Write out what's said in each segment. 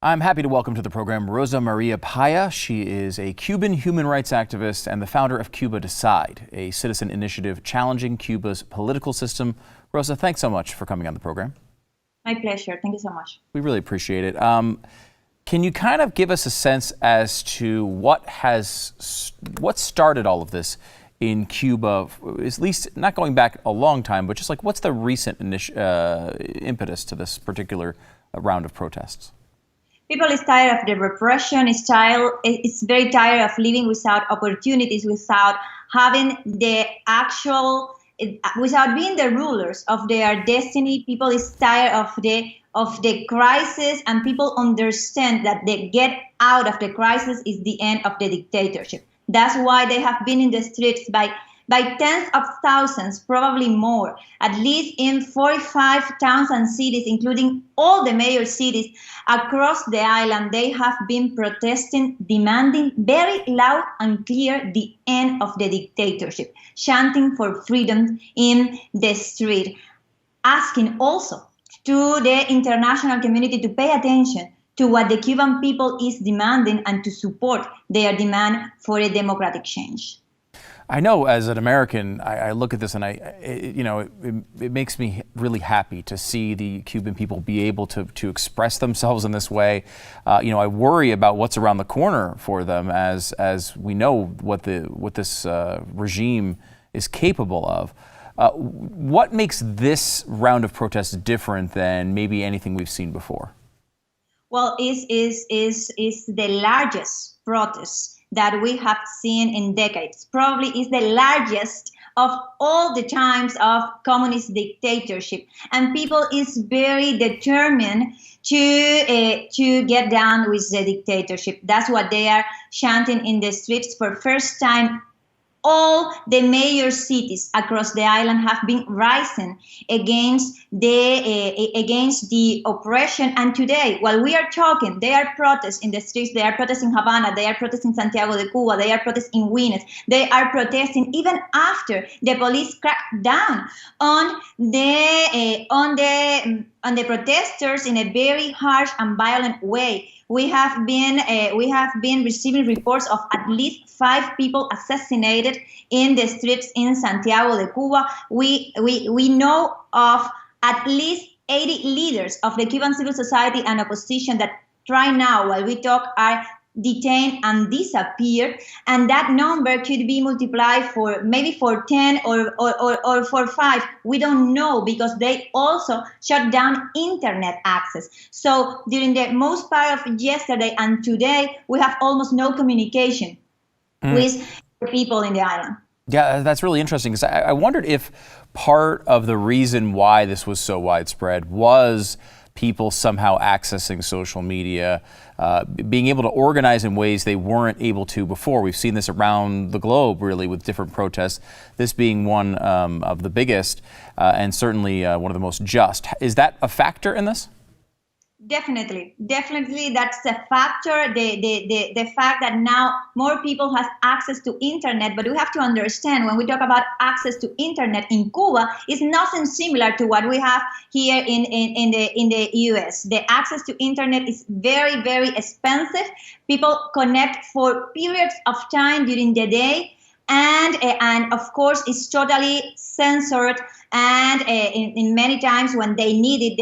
I'm happy to welcome to the program Rosa María Payá. She is a Cuban human rights activist and the founder of Cuba Decide, a citizen initiative challenging Cuba's political system. Rosa, thanks so much for coming on the program. My pleasure. Thank you so much. We really appreciate it. Can you kind of give us a sense as to what started all of this in Cuba, at least not going back a long time, but just like what's the recent impetus to this particular round of protests? People is tired of the repression, is very tired of living without opportunities, without having the without being the rulers of their destiny. People is tired of the crisis, and people understand that the get out of the crisis is the end of the dictatorship. That's why they have been in the streets by tens of thousands, probably more, at least in 45 towns and cities, including all the major cities across the island. They have been protesting, demanding very loud and clear the end of the dictatorship, chanting for freedom in the street, asking also to the international community to pay attention to what the Cuban people is demanding and to support their demand for a democratic change. I know as an American, I look at this and it makes me really happy to see the Cuban people be able to express themselves in this way. I worry about what's around the corner for them as we know what this regime is capable of. What makes this round of protests different than maybe anything we've seen before? Well, is the largest protest that we have seen in decades. Probably is the largest of all the times of communist dictatorship, and people is very determined to get down with the dictatorship. That's what they are chanting in the streets. For first time, all the major cities across the island have been rising against the oppression. And today, while we are talking, they are protesting in the streets. They are protesting in Havana. They are protesting in Santiago de Cuba. They are protesting in Guinness. They are protesting even after the police cracked down on the protesters in a very harsh and violent way. We have been receiving reports of at least 5 people assassinated in the streets in Santiago de Cuba. We know of at least 80 leaders of the Cuban civil society and opposition that right now, while we talk, are detained and disappeared, and that number could be multiplied for 10 or for 5. We don't know, because they also shut down internet access. So during the most part of yesterday and today, we have almost no communication with the people in the island. Yeah, that's really interesting, because I wondered if part of the reason why this was so widespread was people somehow accessing social media, being able to organize in ways they weren't able to before. We've seen this around the globe, really, with different protests, this being one of the biggest and certainly one of the most just. Is that a factor in this? Definitely, that's a factor. The fact that now more people have access to internet, but we have to understand, when we talk about access to internet in Cuba, it's nothing similar to what we have here in the US. The access to internet is very, very expensive. People connect for periods of time during the day, and of course it's totally censored. And in many times when they need it,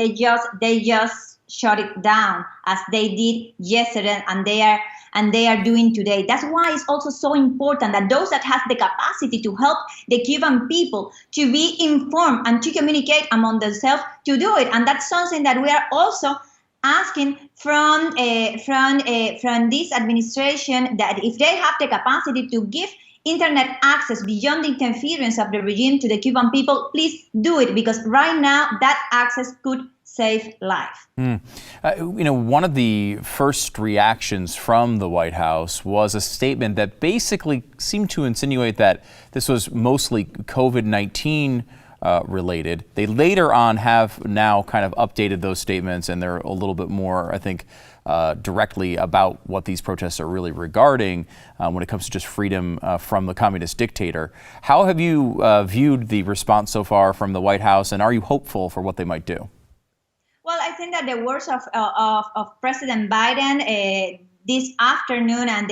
they just shut it down, as they did yesterday, and they are doing today. That's why it's also so important that those that have the capacity to help the Cuban people to be informed and to communicate among themselves to do it. And that's something that we are also asking from this administration, that if they have the capacity to give internet access beyond the interference of the regime to the Cuban people, please do it, because right now that access could save life. One of the first reactions from the White House was a statement that basically seemed to insinuate that this was mostly COVID-19 related. They later on have now kind of updated those statements, and they're a little bit more, I think, directly about what these protests are really regarding when it comes to just freedom from the communist dictator. How have you viewed the response so far from the White House, and are you hopeful for what they might do? Well, I think that the words of President Biden this afternoon and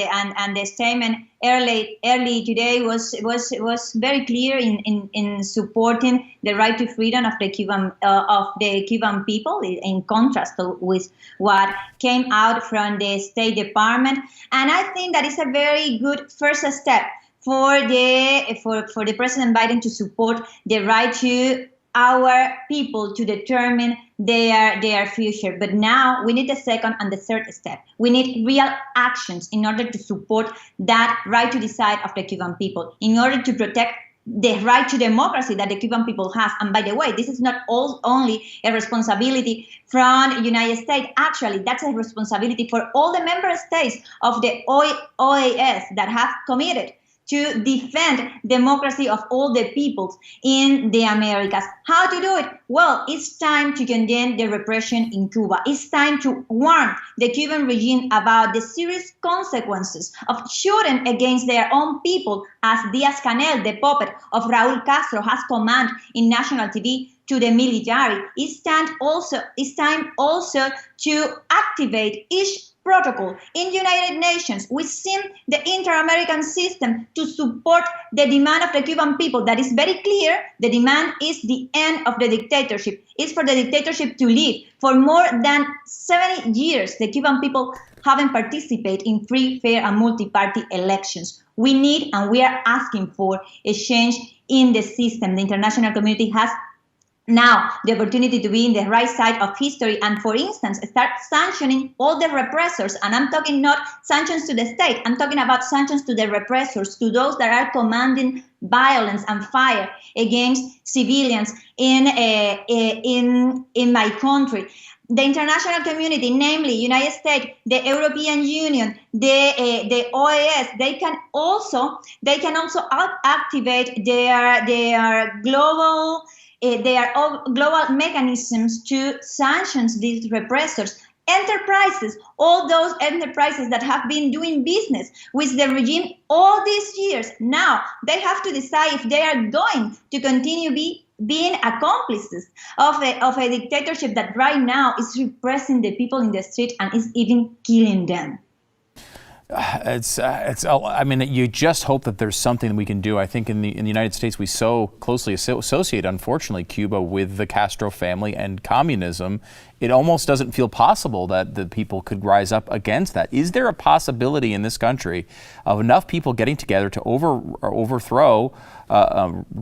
the statement early today was very clear in supporting the right to freedom of the Cuban people, in contrast with what came out from the State Department. And I think that is a very good first step for the President Biden to support the right to our people to determine their future. But now we need the second and the third step. We need real actions in order to support that right to decide of the Cuban people, in order to protect the right to democracy that the Cuban people has. And by the way, this is not only a responsibility from the United States. Actually, that's a responsibility for all the member states of the OAS that have committed to defend democracy of all the peoples in the Americas. How to do it? Well, it's time to condemn the repression in Cuba. It's time to warn the Cuban regime about the serious consequences of shooting against their own people, as Díaz-Canel, the puppet of Raúl Castro, has commanded in national TV to the military. It's time also to activate each protocol in United Nations within the inter-American system to support the demand of the Cuban people. That is very clear. The demand is the end of the dictatorship. It's for the dictatorship to leave. For more than 70 years, the Cuban people haven't participated in free, fair, and multi-party elections. We need and we are asking for a change in the system. The international community has now the opportunity to be in the right side of history and, for instance, start sanctioning all the repressors. And I'm talking not sanctions to the state. I'm talking about sanctions to the repressors, to those that are commanding violence and fire against civilians in my country. The international community, namely United States, the European Union, the OAS, they can also activate their global mechanisms to sanction these repressors. Enterprises, all those enterprises that have been doing business with the regime all these years, now they have to decide if they are going to continue being accomplices of a dictatorship that right now is repressing the people in the street and is even killing them. I mean, you just hope that there's something we can do. I think in the United States, we so closely associate, unfortunately, Cuba with the Castro family and communism. It almost doesn't feel possible that the people could rise up against that. Is there a possibility in this country of enough people getting together to overthrow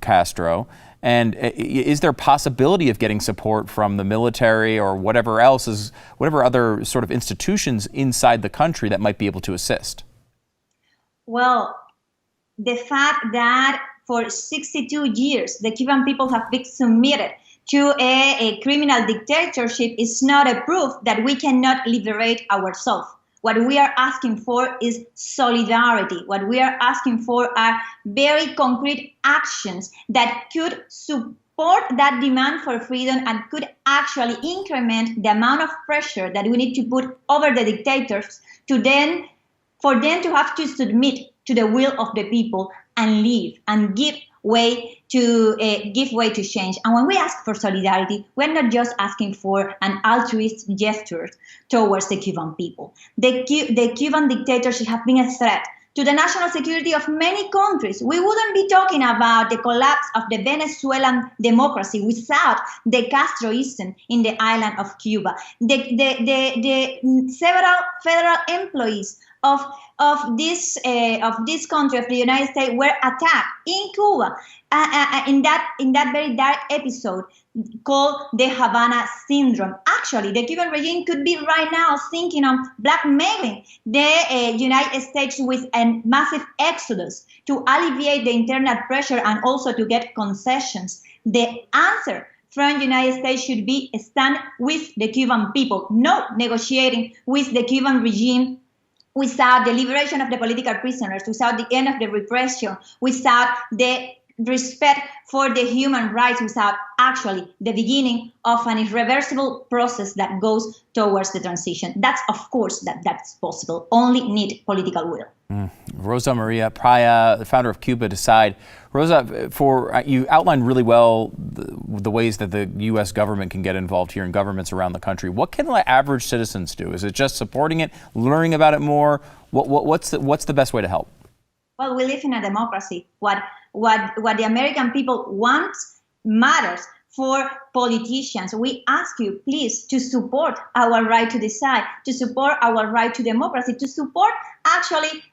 Castro? And is there possibility of getting support from the military or whatever other sort of institutions inside the country that might be able to assist? Well, the fact that for 62 years the Cuban people have been submitted to a criminal dictatorship is not a proof that we cannot liberate ourselves. What we are asking for is solidarity. What we are asking for are very concrete actions that could support that demand for freedom and could actually increment the amount of pressure that we need to put over the dictators for them to have to submit to the will of the people and leave and give way to change. And when we ask for solidarity, we're not just asking for an altruist gesture towards the Cuban people. The Cuban dictatorship has been a threat to the national security of many countries. We wouldn't be talking about the collapse of the Venezuelan democracy without the Castroism in the island of Cuba. The several federal employees of this country, of the United States, were attacked in Cuba in that very dark episode called the Havana Syndrome. Actually, the Cuban regime could be right now thinking of blackmailing the United States with a massive exodus to alleviate the internal pressure and also to get concessions. The answer from the United States should be stand with the Cuban people, not negotiating with the Cuban regime without the liberation of the political prisoners, without the end of the repression, without the respect for the human rights without actually the beginning of an irreversible process that goes towards the transition. That's, of course, that's possible. Only need political will. Rosa María Payá, the founder of Cuba Decide. Rosa, you outlined really well the ways that the U.S. government can get involved here and governments around the country. What can average citizens do? Is it just supporting it, learning about it more? What's the best way to help? Well, we live in a democracy. What the American people want matters for politicians. We ask you, please, to support our right to decide, to support our right to democracy, to support actually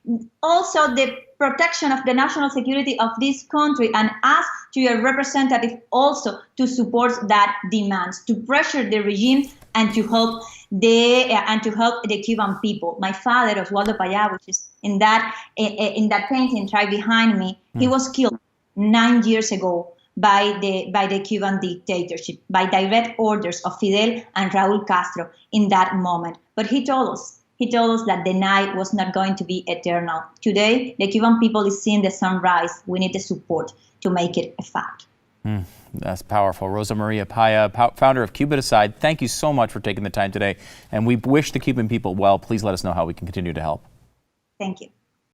also the protection of the national security of this country, and ask to your representative also to support that demands, to pressure the regime and to help the Cuban people. My father, Oswaldo Payá, which is in that painting right behind me, he was killed 9 years ago by the Cuban dictatorship, by direct orders of Fidel and Raúl Castro in that moment. But he told us that the night was not going to be eternal. Today, the Cuban people is seeing the sunrise. We need the support to make it a fact. That's powerful. Rosa María Payá, founder of Cuba Decide, thank you so much for taking the time today. And we wish the Cuban people well. Please let us know how we can continue to help. Thank you.